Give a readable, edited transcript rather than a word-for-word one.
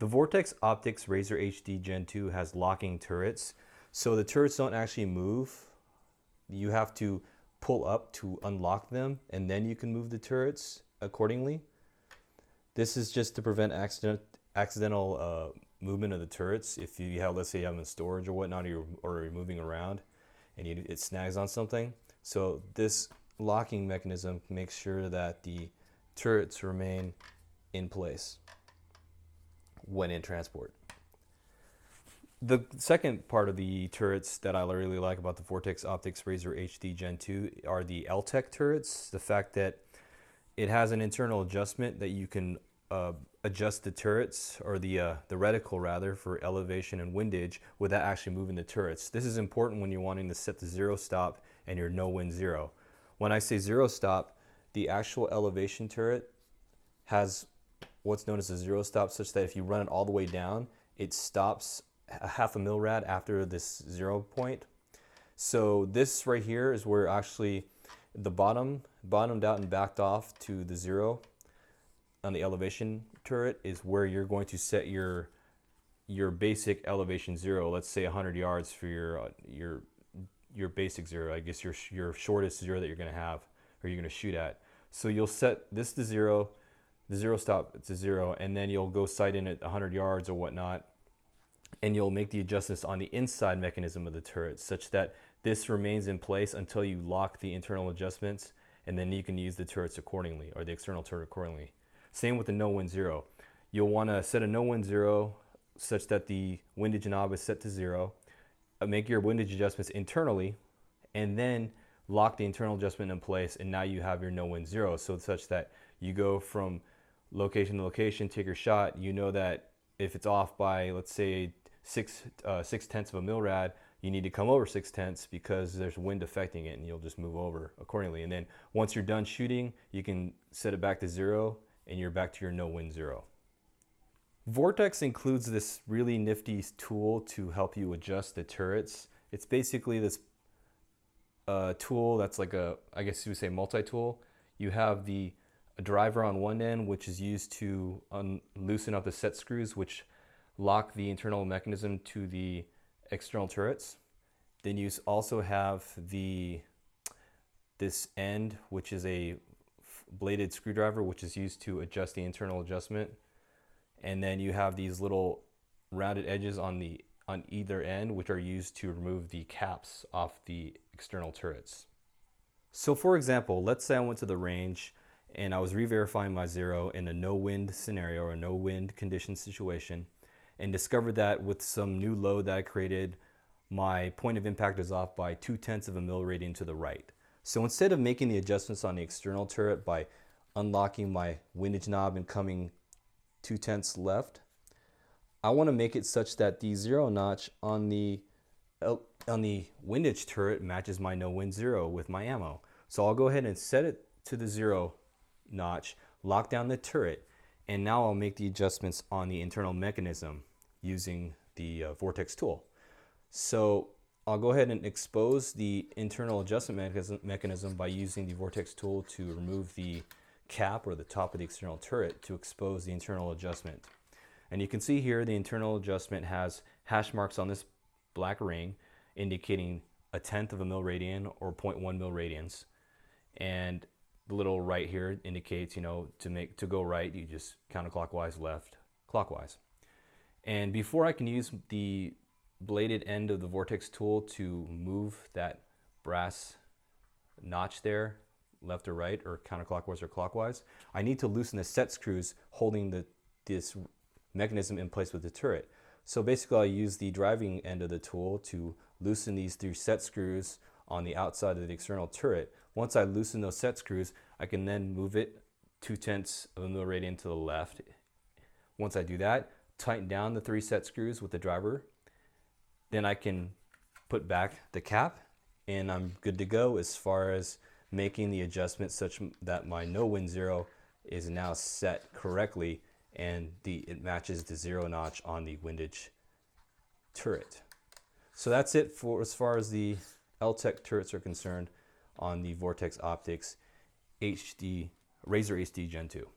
The Vortex Optics Razor HD Gen 2 has locking turrets, so the turrets don't actually move. You have to pull up to unlock them, and then you can move the turrets accordingly. This is just to prevent accidental movement of the turrets. If you have, let's say you have them in storage or whatnot, or you're moving around and it snags on something. So this locking mechanism makes sure that the turrets remain in place when in transport. The second part of the turrets that I really like about the Vortex Optics Razor HD Gen 2 are the LTEC turrets. The fact that it has an internal adjustment that you can adjust the turrets, or the reticle rather, for elevation and windage without actually moving the turrets. This is important when you're wanting to set the zero stop and your no wind zero. When I say zero stop, the actual elevation turret has what's known as a zero stop, such that if you run it all the way down, it stops a half a mil rad after this 0 point. So this right here is where actually the bottomed out and backed off to the 0 on the elevation turret is where you're going to set your basic elevation 0. Let's say 100 yards for your basic 0. I guess your shortest 0 that you're going to have, or you're going to shoot at. So you'll set this to 0, the 0 stop to 0, and then you'll go sight in at 100 yards or whatnot, and you'll make the adjustments on the inside mechanism of the turret such that this remains in place until you lock the internal adjustments, and then you can use the turrets accordingly, or the external turret accordingly. Same with the no wind 0. You'll want to set a no wind 0 such that the windage knob is set to 0. Make your windage adjustments internally, and then lock the internal adjustment in place, and now you have your no wind 0, so such that you go from location to location, take your shot. You know that if it's off by, let's say, 6/10 of a mil rad, you need to come over 6/10 because there's wind affecting it, and you'll just move over accordingly. And then once you're done shooting, you can set it back to 0, and you're back to your no wind 0. Vortex includes this really nifty tool to help you adjust the turrets. It's basically this tool that's like I guess you would say multi-tool. You have the driver on one end, which is used to loosen up the set screws, which lock the internal mechanism to the external turrets. Then you also have this end, which is a bladed screwdriver, which is used to adjust the internal adjustment. And then you have these little rounded edges on either end, which are used to remove the caps off the external turrets. So for example, let's say I went to the range and I was re-verifying my 0 in a no wind scenario, or a no wind condition situation, and discovered that with some new load that I created, my point of impact is off by 2/10 of a mil radian to the right. So instead of making the adjustments on the external turret by unlocking my windage knob and coming 2/10 left, I want to make it such that the 0 notch on the windage turret matches my no wind 0 with my ammo. So I'll go ahead and set it to the 0 notch, lock down the turret, and now I'll make the adjustments on the internal mechanism using the Vortex tool. So I'll go ahead and expose the internal adjustment mechanism by using the Vortex tool to remove the cap, or the top of the external turret, to expose the internal adjustment. And you can see here the internal adjustment has hash marks on this black ring indicating 1/10 of a mil radian, or 0.1 mil radians. And the little right here indicates, to go right, you just counterclockwise, left, clockwise. And before I can use the bladed end of the Vortex tool to move that brass notch there, left or right, or counterclockwise or clockwise, I need to loosen the set screws holding this mechanism in place with the turret. So basically I use the driving end of the tool to loosen these 3 set screws on the outside of the external turret. Once I loosen those set screws, I can then move it 2/10 of a mil radian to the left. Once I do that, tighten down the 3 set screws with the driver. Then I can put back the cap, and I'm good to go as far as making the adjustment such that my no wind 0 is now set correctly, and it matches the 0 notch on the windage turret. So that's it for as far as the LTEC turrets are concerned on the Vortex Optics Razor HD Gen 2.